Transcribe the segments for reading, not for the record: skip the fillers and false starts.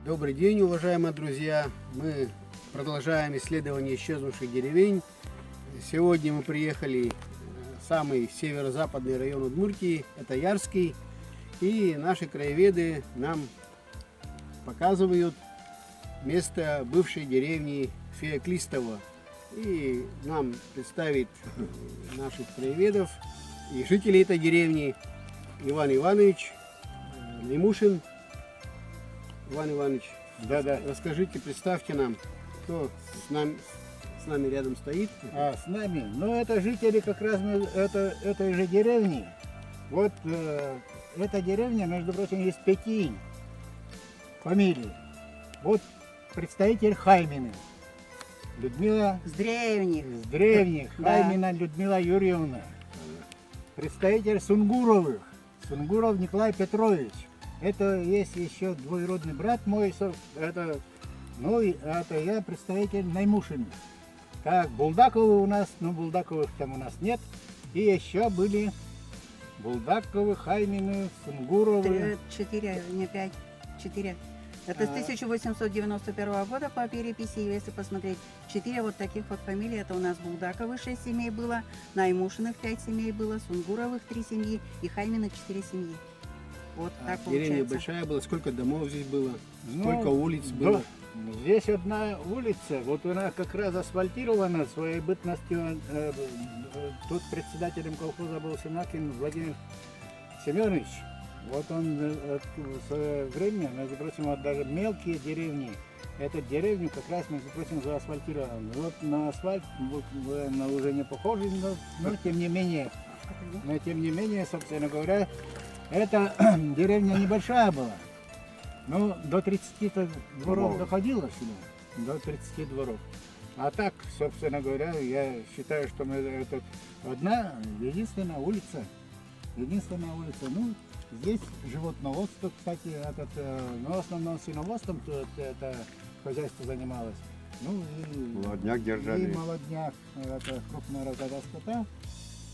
Добрый день, уважаемые друзья! Мы продолжаем исследование исчезнувших деревень. Сегодня мы приехали в самый северо-западный район Удмуртии, это Ярский. И наши краеведы нам показывают место бывшей деревни Феоклистово. И нам представит наших краеведов и жителей этой деревни Иван Иванович Лемушин. Иван Иванович, расскажите, представьте нам, кто с нами рядом стоит. С нами? Ну, это жители как раз этой же деревни. Вот эта деревня, между прочим, из 5 фамилий. Вот представитель Хаймины. Людмила. С древних. С древних. Да. Хаймина Людмила Юрьевна. Представитель Сунгуровых. Сунгуров Николай Петрович. Это есть еще двоюродный брат мой. Это я представитель Наймушиных. Так, Булдаковы у нас, но Булдаковых там у нас нет. И еще были Булдаковы, Хаймины, Сунгуровы. 4, не 5, 4. Это с 1891 года по переписи, если посмотреть, 4 вот таких вот фамилий. Это у нас Булдаковы 6 семей было, Наймушиных 5 семей было, Сунгуровых 3 семьи и Хаймины 4 семьи. Вот так Деревня получается. большая была, сколько домов здесь было, Ну, сколько улиц было. Здесь одна улица, вот она как раз асфальтирована своей бытностью. Тут председателем колхоза был Синакин Владимир Семенович. Вот он в свое время, между прочим, вот даже мелкие деревни, эту деревню как раз, между прочим, заасфальтирован. Вот на асфальт она уже не похожа, но тем не менее, собственно говоря, эта деревня небольшая была. Ну, до 30 дворов доходило сюда, до 30 дворов. А так, собственно говоря, я считаю, что это одна, единственная улица. Ну, здесь животноводство, кстати, но в основном свиноводством это хозяйство занималось. Ну, и Молодняк держали. И молодняк, это крупная разрада скота.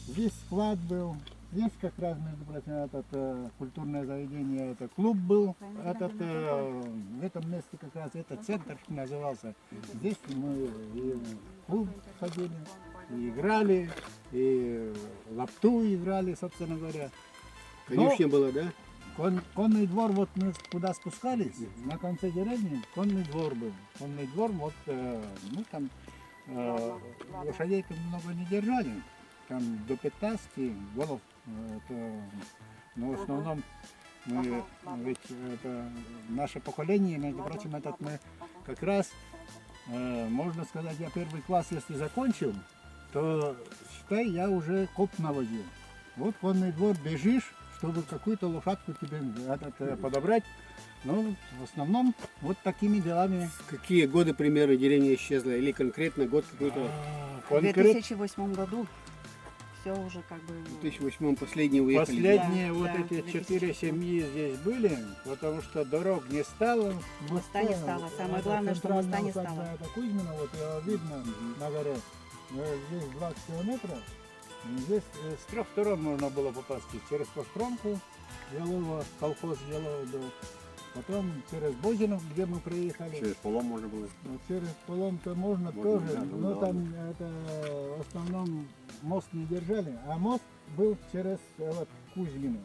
Здесь склад был. Здесь как раз, между прочим, культурное заведение, это клуб был, в этом месте как раз это центр назывался. Здесь мы и в клуб ходили, и играли, и лапту играли, собственно говоря. Конюшня была, да? Конный двор, вот мы куда спускались, на конце деревни конный двор был. Конный двор, вот, ну там лошадей много не держали. Там до 15 голов, но в основном ведь наше поколение, между прочим, мы как раз, можно сказать, я первый класс, если закончил, то считай, я уже коп наводил. Вот конный двор, бежишь, чтобы какую-то лошадку тебе подобрать, но в основном вот такими делами. Какие годы примерно деревня исчезла? Или конкретно год какой-то? В 2008 году все уже как бы... В 2008 последние уехали. Последние Да, вот да, эти 4 2008. семьи здесь были, потому что дорог не стало. Моста не стало. Самое главное, что моста не стало. Это Кузьмина, вот его видно на горе. Здесь 20 километров. Здесь с 3 сторон можно было попасть. Через Костромку, Ялова, колхоз Ялова был. Потом через Бозинов, где мы приехали. Через полом можно было. Ну, через полом-то можно Можно, тоже, да, но да. там это, в основном мост не держали, а мост был через Кузьмину.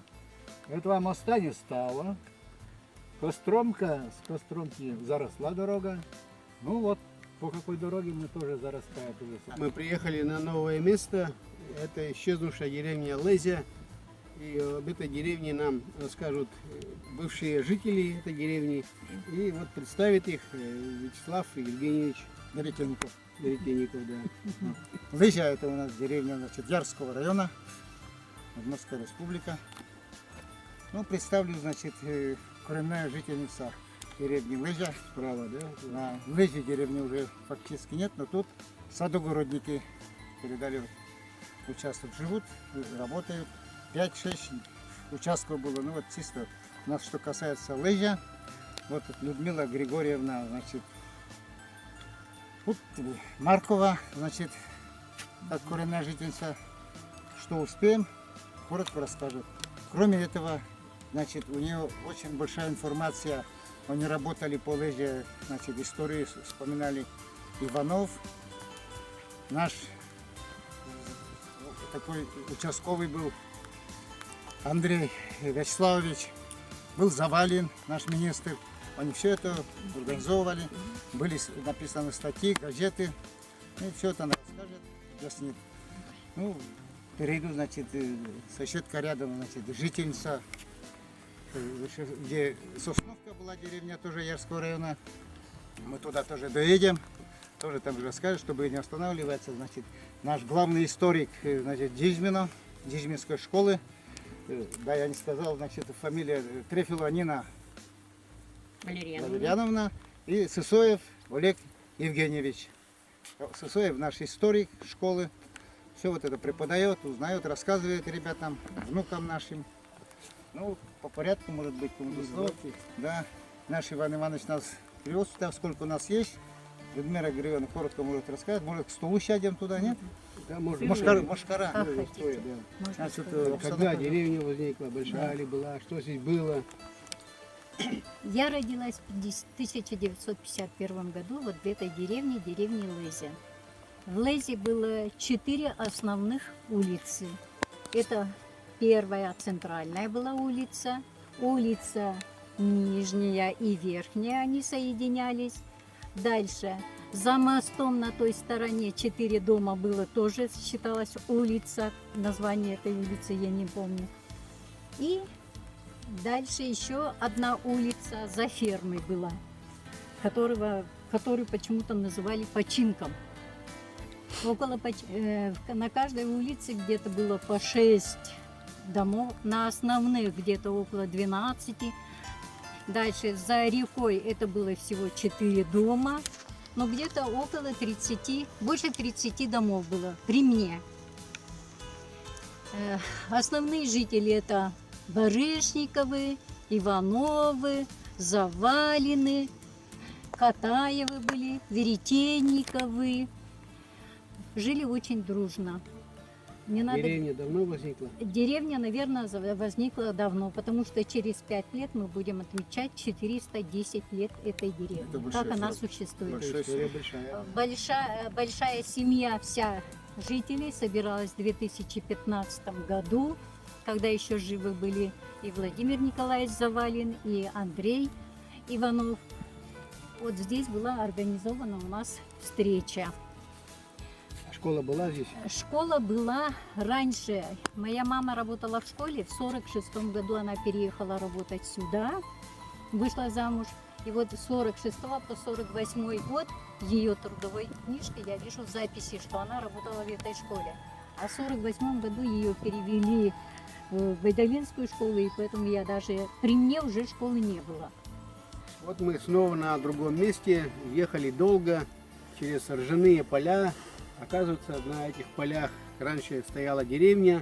Этого моста не стало. Костромка, с Костромки заросла дорога. Ну вот, по какой дороге мы тоже зарастаем. Мы приехали на новое место, это исчезнувшая деревня Лезя. И об этой деревне нам расскажут бывшие жители этой деревни. И вот представит их Вячеслав Евгеньевич Веретенников. Веретенников, да. Лыжа это у нас деревня, значит, Ярского района, Удмуртская республика. Ну, представлю, значит, коренная жительница деревни Лыжа. Справа, да? На Лыже деревни уже фактически нет, но тут садогородники передали участок, живут, работают. 5-6 участков было, ну вот чисто у нас, что касается Лыжа, вот Людмила Григорьевна, значит, вот Маркова, значит, как коренная жительница, что успеем, коротко расскажет. Кроме этого, значит, у нее очень большая информация Они работали по лыже, значит, истории вспоминали Иванов. Наш такой участковый был Андрей Вячеславович. Был Завалин, наш министр. Они все это организовывали. Были написаны статьи, газеты. И все это она расскажет, объяснит. Ну, перейду, значит, соседка рядом, значит, жительница, где Сосновка была деревня, тоже Ярского района. Мы туда тоже доедем, тоже там расскажет, чтобы не останавливаться. Значит, наш главный историк, значит, Дижминской школы. Да, я не сказал, значит, фамилия Трефилова Нина Валерьяновна и Сысоев Олег Евгеньевич. Сысоев наш историк школы. Все вот это преподает, узнает, рассказывает ребятам, внукам нашим. Ну, по порядку, может быть, кому-то слово. Да, наш Иван Иванович нас привез сюда, сколько у нас есть. Людмила Григорьевна коротко может рассказать. Может, к столу сядем туда, нет? Да, можно. Мошкара. Как хотите. Да. Можно Значит, когда деревня возникла, большая ли была, что здесь было? Я родилась в 1951 году вот в этой деревне, деревне Лезя. В Лезе было 4 основных улицы. Это первая центральная была улица, улица Нижняя и Верхняя, они соединялись. Дальше за мостом на той стороне 4 дома было, тоже считалась улица. Название этой улицы я не помню. И дальше еще одна улица за фермой была, которую почему-то называли Починком. На каждой улице где-то было по 6 домов, на основных где-то около 12. Дальше за рекой это было всего 4 дома, но где-то около 30, больше 30 домов было при мне. Основные жители это Барышниковы, Ивановы, Завалины, Катаевы были, Веретенниковы. Жили очень дружно. Не надо... Деревня давно возникла? Деревня, наверное, возникла давно, потому что через 5 лет мы будем отмечать 410 лет этой деревни. Как она существует. История большая. Большая семья вся жителей собиралась в 2015 году, когда еще живы были и Владимир Николаевич Завалин, и Андрей Иванов. Вот здесь была организована у нас встреча. Школа была здесь? Школа была раньше. Моя мама работала в школе. В 1946 году она переехала работать сюда, вышла замуж. И вот с 1946 по 1948 год в ее трудовой книжке я вижу записи, что она работала в этой школе. А в 1948 году ее перевели в Гайдалинскую школу, и поэтому я даже при мне уже школы не было. Вот мы снова на другом месте, ехали долго через ржаные поля. Оказывается, на этих полях раньше стояла деревня,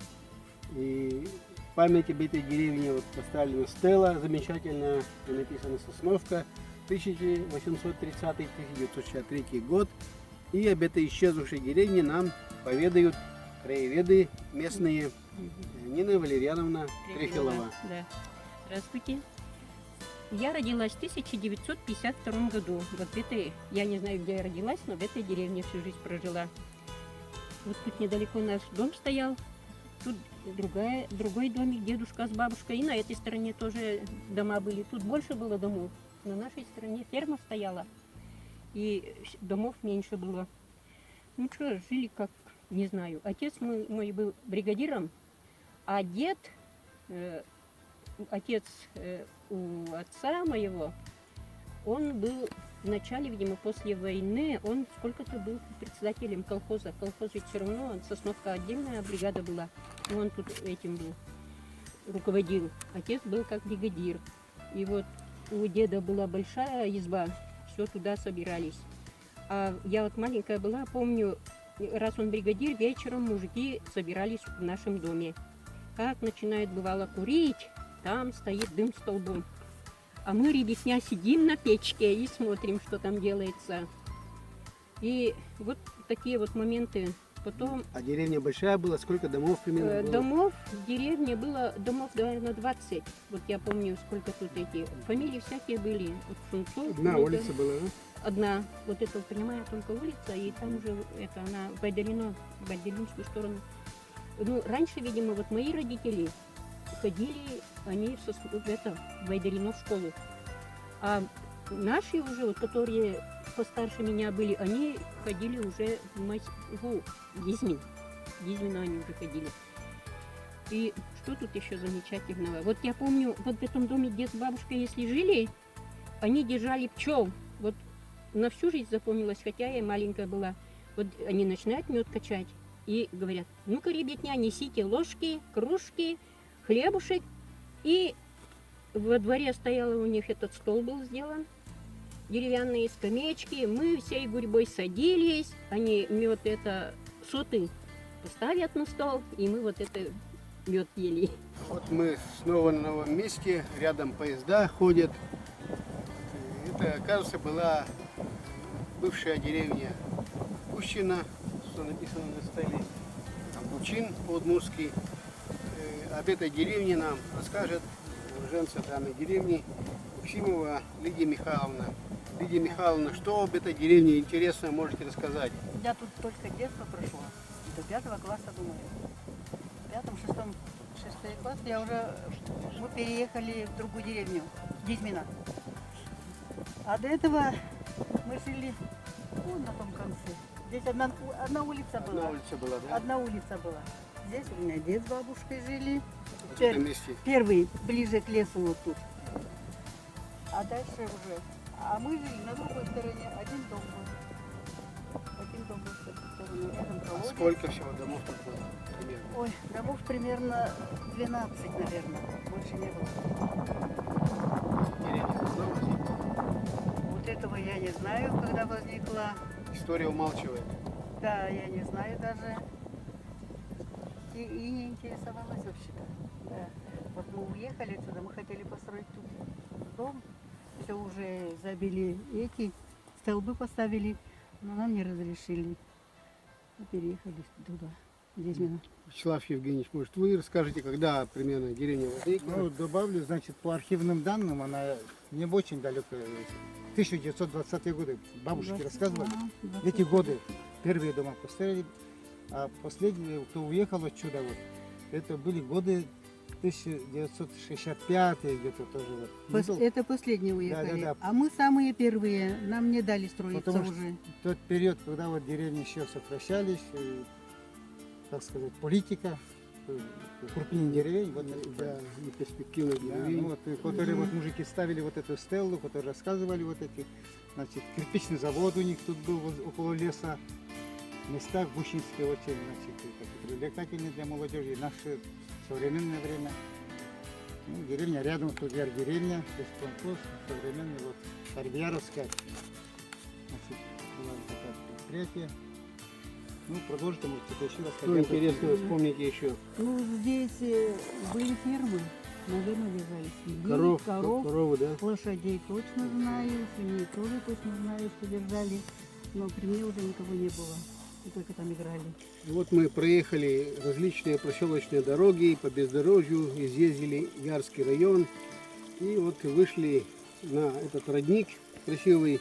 и в память об этой деревне вот поставлена стела замечательная, и написано Сосновка, 1830-1963 год. И об этой исчезнувшей деревне нам поведают краеведы местные. Нина Валерьяновна Трефилова. Да. Здравствуйте. Я родилась в 1952 году. Вот в этой, я не знаю, где я родилась, но в этой деревне всю жизнь прожила. Вот тут недалеко наш дом стоял, тут другой домик, дедушка с бабушкой, и на этой стороне тоже дома были. Тут больше было домов. На нашей стороне ферма стояла, и домов меньше было. Ну что, жили как, не знаю. Отец мой был бригадиром, а дед, отец у отца моего, он был в начале, видимо, после войны, он сколько-то был председателем колхоза. Колхоз ведь все равно, Сосновка отдельная бригада была, и он тут этим был, руководил. Отец был как бригадир. И вот у деда была большая изба, все туда собирались. А я вот маленькая была, помню, раз он бригадир, вечером мужики собирались в нашем доме. Как начинает, бывало, курить, там стоит дым столбом. А мы, ребятня, сидим на печке и смотрим, что там делается. И вот такие вот моменты Потом А деревня большая была? Сколько домов примерно было? домов в деревне было, домов, наверное, 20. Вот я помню, сколько тут эти. Фамилии всякие были. Вот Шунцов. Одна много. улица была, да? Одна. Вот это, прямая только улица, и там уже это она в Байдаринскую сторону. Ну, раньше, видимо, вот мои родители ходили, они в Байдарино в школу. А наши уже, вот, которые постарше меня были, они ходили уже в Дизмин. Дизмина они уже ходили. И что тут еще замечательного? Вот я помню, вот в этом доме дед с бабушкой, если жили, они держали пчел. Вот на всю жизнь запомнилось, хотя я маленькая была. Вот они начинают мед качать и говорят: ну-ка, ребятня, несите ложки, кружки, хлебушек. И во дворе стоял у них этот стол был сделан, деревянные скамеечки. Мы всей гурьбой садились, они мед это соты поставят на стол, и мы вот это мед ели. Вот мы снова на новом месте, рядом поезда ходят. Это, кажется, была бывшая деревня Пущина, что написано на столе, там Бучин по-удмуртски. Об этой деревне нам расскажет уроженца данной деревни Максимова Лидия Михайловна. Лидия Михайловна, что об этой деревне интересно можете рассказать? Я тут только детство прошло, до 5 класса, думаю. В 5-6 класс мы переехали в другую деревню, Дизмина. А до этого мы жили вон на том конце. Здесь одна улица была. Одна улица была, да? Одна улица была. Здесь у меня дед с бабушкой жили. В этом месте. Первый, ближе к лесу вот тут. А дальше уже. А мы жили на другой стороне. Один дом был. Один дом был с этой стороны. Рядом колодец. Сколько всего домов тут было примерно? Ой, домов примерно 12, наверное. Больше не было. Деревня давно возникла? Вот этого я не знаю, когда возникла. История умалчивает. Да, я не знаю даже. И не интересовалась вообще-то. Да. Вот мы уехали отсюда, мы хотели построить тут дом. Все уже забили эти, столбы поставили, но нам не разрешили. Мы переехали туда, в Дизмино. Вячеслав Евгеньевич, может, вы расскажете, когда примерно деревня возникла? Ну, добавлю, значит, по архивным данным, она не очень далекая. 1920-е годы бабушки рассказывали. Эти годы первые дома построили, а последние, кто уехал отсюда, вот, это были годы 1965 где-то тоже. Вот. Это последние уехали. Да. А мы самые первые, нам не дали строиться Потому что уже. тот период, когда вот деревни еще сокращались, и, так сказать, политика, укрепление деревень, вот Да, и перспективно для да, деревень. ну вот, и которые вот мужики ставили вот эту стеллу, которые рассказывали вот эти, значит, кирпичный завод у них тут был около леса, места бущинские очень, значит, как привлекательные для молодежи, и наше современное время. Ну, деревня рядом, тут деревня, здесь колхоз, современный, вот, Арбияровская, значит, была такое предприятие. Ну, продолжите, может, это еще раз. Что интересно, вспомните еще. Ну, здесь были фермы, наверное, держали свиней, Коровы, да? лошадей точно знаю, свиней тоже точно знаю, что держали, но при мне уже никого не было, и только там играли. Вот мы проехали различные проселочные дороги по бездорожью, изъездили Ярский район и вот вышли на этот родник красивый.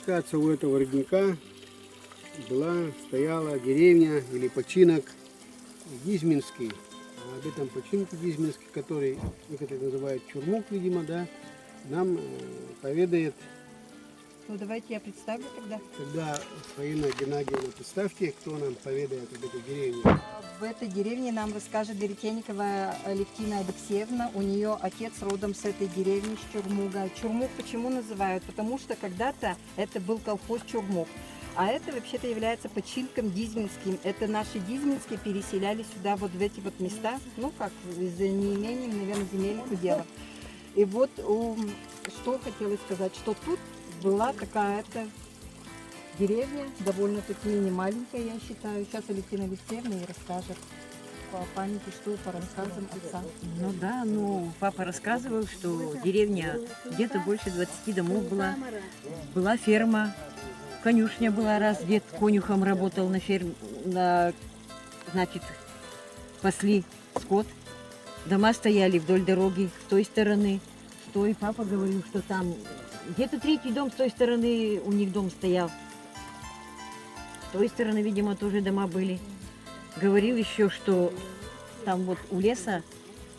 Оказывается, у этого родника стояла деревня или починок Дизминский. А об этом починке Дизминский, который некоторые называют Чурмук, видимо, да, нам поведает. Ну, давайте я представлю тогда. Фаина Геннадьевна, представьте, кто нам поведает об этой деревне. В этой деревне нам расскажет Веретенникова Алевтина Алексеевна. У нее отец родом с этой деревни, с Чурмуга. Чурмук почему называют? Потому что когда-то это был колхоз Чурмук. А это вообще-то является починком Дизминским. Это наши Дизминские переселяли сюда, вот в эти вот места, ну как, из-за неимения, наверное, земельных уделов. И вот что хотелось сказать, что тут была такая-то деревня, довольно-таки не маленькая, я считаю. Сейчас Алевтина Алексеевна и расскажет по памяти, что по рассказам отца. Ну да, ну папа рассказывал, что деревня где-то больше 20 домов была. Была ферма, конюшня была, раз дед конюхом работал на ферме, значит, пасли скот. Дома стояли вдоль дороги с той стороны, с той. Папа говорил, что там где-то третий дом с той стороны у них дом стоял. С той стороны, видимо, тоже дома были. Говорил еще, что там вот у леса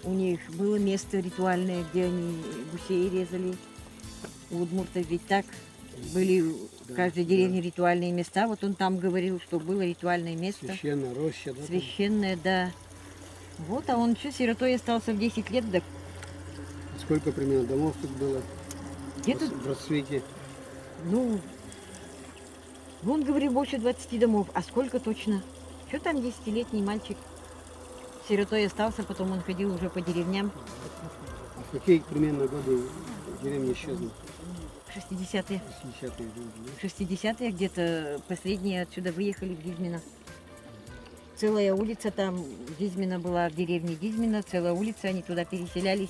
у них было место ритуальное, где они гусей резали. У удмуртов ведь так были в каждой деревне ритуальные места. Вот он там говорил, что было ритуальное место. Священная роща, да? там? Священное, да. Вот, а он еще сиротой остался в 10 лет, да Сколько примерно домов тут было где-то, в расцвете? ну, он говорил, больше 20 домов. А сколько точно? Что там 10-летний мальчик сиротой остался, потом он ходил уже по деревням. А в какие примерно годы деревня исчезла? 60-е. 60-е годы, да? 60-е где-то последние отсюда выехали в Дизмино. Целая улица там, Дизмино была, в деревне Дизмино, целая улица, они туда переселялись.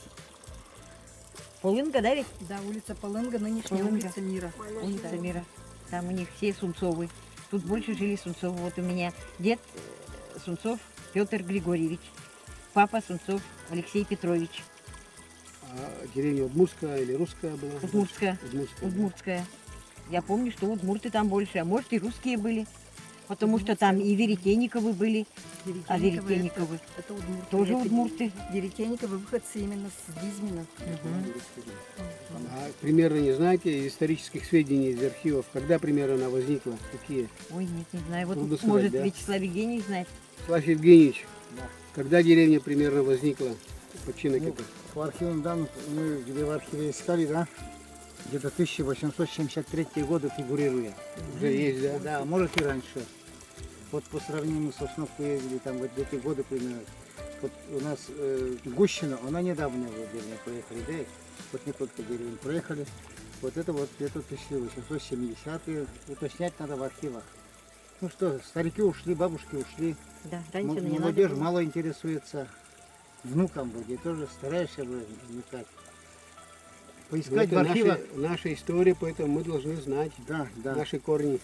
Полынга, да ведь? Да, улица Полынга, нынешняя Полынга. улица Мира. Улица Мира. Там у них все Сунцовы. Тут больше жили Сунцовы. Вот у меня дед Сунцов Петр Григорьевич, папа Сунцов Алексей Петрович, А деревня удмуртская или русская была? Удмуртская. Удмуртская. Удмуртская. Я помню, что удмурты там больше, а может и русские были. Потому что там и Веретенниковы были, а Веретенниковы Это удмурты. тоже Это удмурты. Веретенниковы выходцы именно с Дизмина. А примерно не знаете из исторических сведений из архивов, когда примерно она возникла? Какие? Ой, нет, не знаю. Вот Трудно сказать, может да? Вячеслав Евгеньевич знает. Слав Евгеньевич, когда деревня примерно возникла? Починок Ну, это? по архивным данным, мы где в архиве искали, да, где-то 1873 годы фигурирует. Уже есть, да? Да, может и раньше. Вот по сравнению с Сосновкой ездили там вот эти годы примерно. Вот у нас Гущина, она недавно в деревню проехали, да, и вот не только деревню проехали. Вот это вот где-то 1870-е, уточнять надо в архивах. Ну что, старики ушли, бабушки ушли, Да, раньше не надо молодежь было. мало интересуется. Внукам вроде тоже стараешься вникать. Поискать Это в архивах. наша история, поэтому мы должны знать Да, да. наши корни.